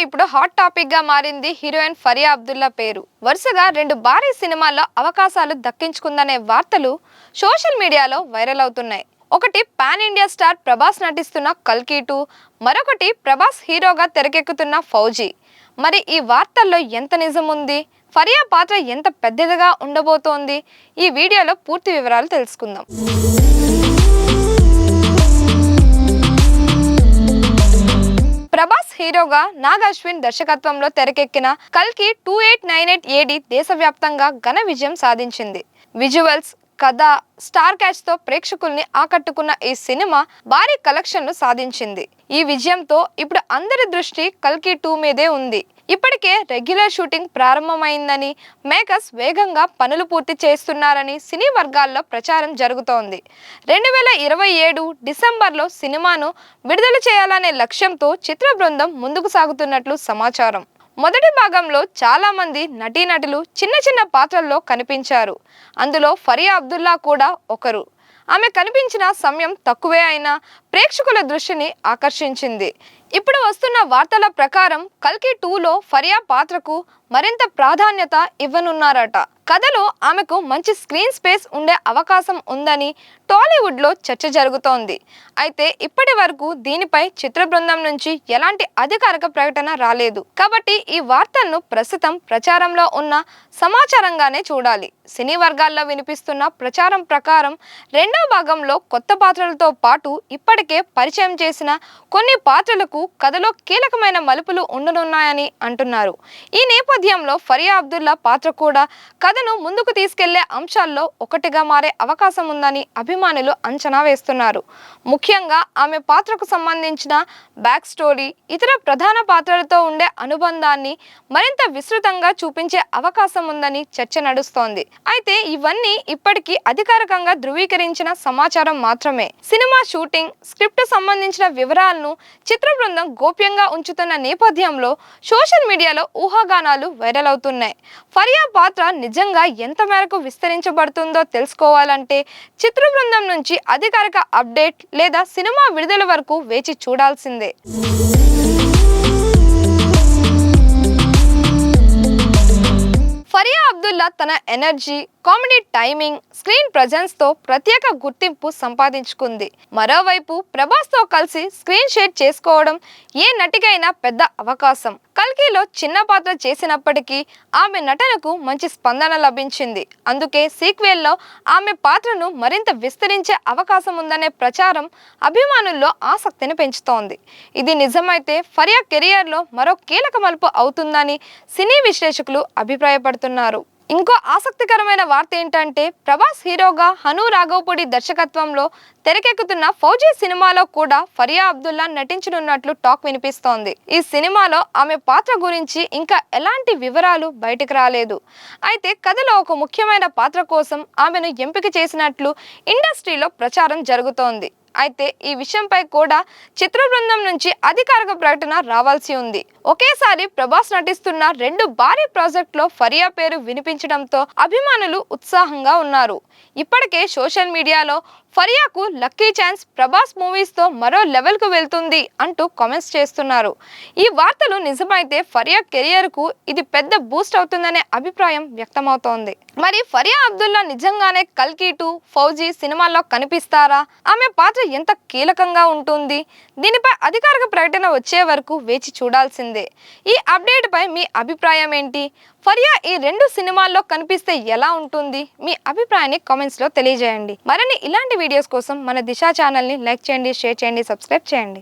ఇప్పుడు hot topic గా మారింది హీరోయిన్ ఫరియా అబ్దుల్లా పేరు. వరుసగా 2 భారీ సినిమాల్లో అవకాశాలు దక్కించుకుందనే వార్తలు సోషల్ మీడియాలో వైరల్ అవుతున్నాయి. ఒకటి పాన్ ఇండియా స్టార్ ప్రభాస్ నటిస్తున్న కల్కి 2, మరొకటి ప్రభాస్ హీరోగా తెరకెక్కుతున్న ఫౌజీ. మరి ఈ వార్తల్లో ఎంత నిజం ఉంది? ఫరియా పాత్ర ఎంత పెద్దదిగా ఉండబోతోంది? ఈ వీడియోలో పూర్తి వివరాలు తెలుసుకుందాం. ప్రభాస్ హీరోగా నాగ్ అశ్విన్ దర్శకత్వంలో తెరకెక్కిన కల్కి 2898 AD దేశవ్యాప్తంగా ఘన విజయం సాధించింది. విజువల్స్, కథ, స్టార్ క్యాస్ట్ తో ప్రేక్షకుల్ని ఆకట్టుకున్న ఈ సినిమా భారీ కలెక్షన్లు సాధించింది. ఈ విజయంతో ఇప్పుడు అందరి దృష్టి కల్కి 2 మీదే ఉంది. ఇప్పటికే రెగ్యులర్ షూటింగ్ ప్రారంభమైందని, మేకర్స్ వేగంగా పనులు పూర్తి చేస్తున్నారని సినీ వర్గాల్లో ప్రచారం జరుగుతోంది. 2027 డిసెంబర్లో సినిమాను విడుదల చేయాలనే లక్ష్యంతో చిత్ర బృందం ముందుకు సాగుతున్నట్లు సమాచారం. మొదటి భాగంలో చాలా మంది నటీనటులు చిన్న చిన్న పాత్రల్లో కనిపించారు. అందులో ఫరియా అబ్దుల్లా కూడా ఒకరు. ఆమె కనిపించిన సమయం తక్కువే అయినా ప్రేక్షకుల దృష్టిని ఆకర్షించింది. ఇప్పుడు వస్తున్న వార్తల ప్రకారం కల్కి 2లో ఫరియా పాత్రకు మరింత ప్రాధాన్యత ఇవ్వనున్నారట. కథలో ఆమెకు మంచి స్క్రీన్ స్పేస్ ఉండే అవకాశం ఉందని టాలీవుడ్ లో చర్చ జరుగుతోంది. అయితే ఇప్పటి వరకు దీనిపై చిత్ర బృందం నుంచి ఎలాంటి అధికారిక ప్రకటన రాలేదు. కాబట్టి ఈ వార్తలను ప్రస్తుతం ప్రచారంలో ఉన్న సమాచారంగానే చూడాలి. సినీ వర్గాల్లో వినిపిస్తున్న ప్రచారం ప్రకారం రెండో భాగంలో కొత్త పాత్రలతో పాటు ఇప్పటికే పరిచయం చేసిన కొన్ని పాత్రలకు కథలో కీలకమైన మలుపులు ఉండనున్నాయని అంటున్నారు. ఈ నేపథ్యంలో ఫరియా అబ్దుల్లా పాత్ర కూడా కథను ముందుకు తీసుకెళ్లే అంశాల్లో ఒకటిగా మారే అవకాశం ఉందని అభిమానులు అంచనా వేస్తున్నారు. ముఖ్యంగా ఆమె పాత్రకు సంబంధించిన బ్యాక్ స్టోరీ, ఇతర ప్రధాన పాత్రలతో ఉండే అనుబంధాన్ని మరింత విస్తృతంగా చూపించే అవకాశం ఉందని చర్చ నడుస్తోంది. అయితే ఇవన్నీ ఇప్పటికీ అధికారికంగా ధృవీకరించిన సమాచారం మాత్రమే. సినిమా షూటింగ్, స్క్రిప్ట్ సంబంధించిన వివరాలను చిత్ర బృందం గోప్యంగా ఉంచుతున్న నేపథ్యంలో సోషల్ మీడియాలో ఊహాగానాలు వైరల్ అవుతున్నాయి. ఫరియా పాత్ర నిజంగా ఎంత మేరకు విస్తరించబడుతుందో తెలుసుకోవాలంటే చిత్ర బృందం నుంచి అధికారిక అప్డేట్ లేదా సినిమా విడుదల వరకు వేచి చూడాల్సిందే. ఫరియా అబ్దుల్లా తన energy, comedy timing, screen presence తో ప్రత్యేక గుర్తింపు సంపాదించుకుంది. మరోవైపు ప్రభాస్ తో కలిసి స్క్రీన్ షేర్ చేసుకోవడం ఏ నటికైనా పెద్ద అవకాశం. కల్కిలో చిన్న పాత్ర చేసినప్పటికీ ఆమె నటనకు మంచి స్పందన లభించింది. అందుకే సీక్వెల్లో ఆమె పాత్రను మరింత విస్తరించే అవకాశం ఉందనే ప్రచారం అభిమానుల్లో ఆసక్తిని పెంచుతోంది. ఇది నిజమైతే ఫరియా కెరియర్లో మరో కీలక మలుపు అవుతుందని సినీ విశ్లేషకులు అభిప్రాయపడుతున్నారు. ఇంకో ఆసక్తికరమైన వార్త ఏంటంటే ప్రభాస్ హీరోగా హను రాఘవపూడి దర్శకత్వంలో తెరకెక్కుతున్న ఫౌజీ సినిమాలో కూడా ఫరియా అబ్దుల్లా నటించనున్నట్లు టాక్ వినిపిస్తోంది. ఈ సినిమాలో ఆమె పాత్ర గురించి ఇంకా ఎలాంటి వివరాలు బయటకు రాలేదు. అయితే కథలో ఒక ముఖ్యమైన పాత్ర కోసం ఆమెను ఎంపిక చేసినట్లు ఇండస్ట్రీలో ప్రచారం జరుగుతోంది. అయితే ఈ విషయంపై కూడా చిత్ర బృందం నుంచి అధికారిక ప్రకటన రావాల్సి ఉంది. ఒకేసారి ప్రభాస్ నటిస్తున్న 2 భారీ ప్రాజెక్టులో ఫరియా పేరు వినిపించడంతో అభిమానులు ఉత్సాహంగా ఉన్నారు. ఇప్పటికే సోషల్ మీడియాలో ఫరియాకు లక్కీ ఛాన్స్, ప్రభాస్ మూవీస్ తో మరో లెవెల్ కు వెళ్తుంది అంటూ కామెంట్స్ చేస్తున్నారు. ఈ వార్తలు నిజమైతే ఫరియా కెరియర్ కు ఇది పెద్ద బూస్ట్ అవుతుందనే అభిప్రాయం వ్యక్తమవుతోంది. మరి ఫరియా అబ్దుల్లా నిజంగానే కల్కి 2, ఫౌజీ సినిమాల్లో కనిపిస్తారా? ఆమె పాత్ర ఎంత కీలకంగా ఉంటుంది? దీనిపై అధికారిక ప్రకటన వచ్చే వరకు వేచి చూడాల్సిందే. ఈ అప్డేట్ పై మీ అభిప్రాయం ఏంటి? ఫరియా ఈ 2 సినిమాల్లో కనిపిస్తే ఎలా ఉంటుంది? మీ అభిప్రాయాన్ని కామెంట్స్ లో తెలియజేయండి. మరిన్ని ఇలాంటి వీడియోస్ కోసం మన దిశ ఛానల్ ని లైక్ చేయండి, షేర్ చేయండి, సబ్స్క్రైబ్ చేయండి.